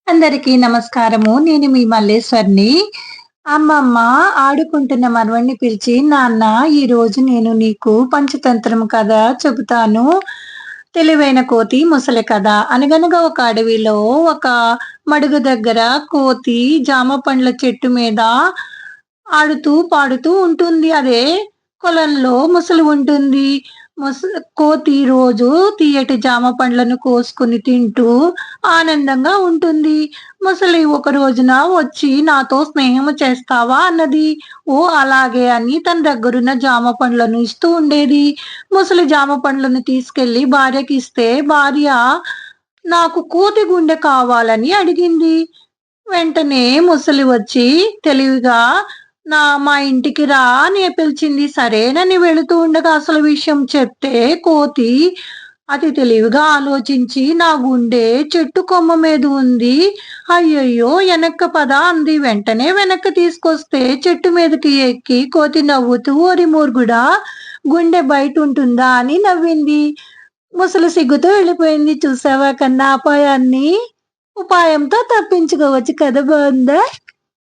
అందరికీ నమస్కారము. నేను మీ మల్లేశ్వరిని. అమ్మమ్మ ఆడుకుంటున్న మనవడిని పిలిచి, "నాన్న ఈరోజు నేను నీకు పంచతంత్రం కథ చెబుతాను. తెలివైన కోతి ముసలి కథ. అనగనగా ఒక అడవిలో ఒక మడుగు దగ్గర కోతి జామ పండ్ల చెట్టు మీద ఆడుతూ, పాడుతూ ఉంటుంది. అదే కొలంలో ముసలి ఉంటుంది. కోతి రోజు తియ్యటి జామ పండ్లను కోసుకొని తింటూ ఆనందంగా ఉంటుంది. ముసలి ఒక రోజున వచ్చి నాతో స్నేహము చేస్తావా అన్నది. ఓ అలాగే అని తన దగ్గరున్న జామ పండ్లను ఇస్తూ ఉండేది. ముసలి జామ పండ్లను తీసుకెళ్లి భార్యకిస్తే భార్య నాకు కోతి గుండె కావాలని అడిగింది. వెంటనే ముసలి వచ్చి తెలివిగా మా ఇంటికి రా అని పిలిచింది. సరేనని వెళుతూ ఉండగా అసలు విషయం చెప్తే కోతి అతి తెలివిగా ఆలోచించి నా గుండె చెట్టు కొమ్మ మీద ఉంది. అయ్యయ్యో! ఎనక్కి పద అంది. వెంటనే వెనక్కి తీసుకొస్తే చెట్టు మీదకి ఎక్కి కోతి నవ్వుతూ ఓరి మూర్ఖుడా! గుండె బయటుంటుందా అని నవ్వింది. ముసలి సిగ్గుతో వెళ్ళిపోయింది. చూసావా కన్నా అపాయాన్ని ఉపాయంతో తప్పించుకోవచ్చు. కథ బావుందా?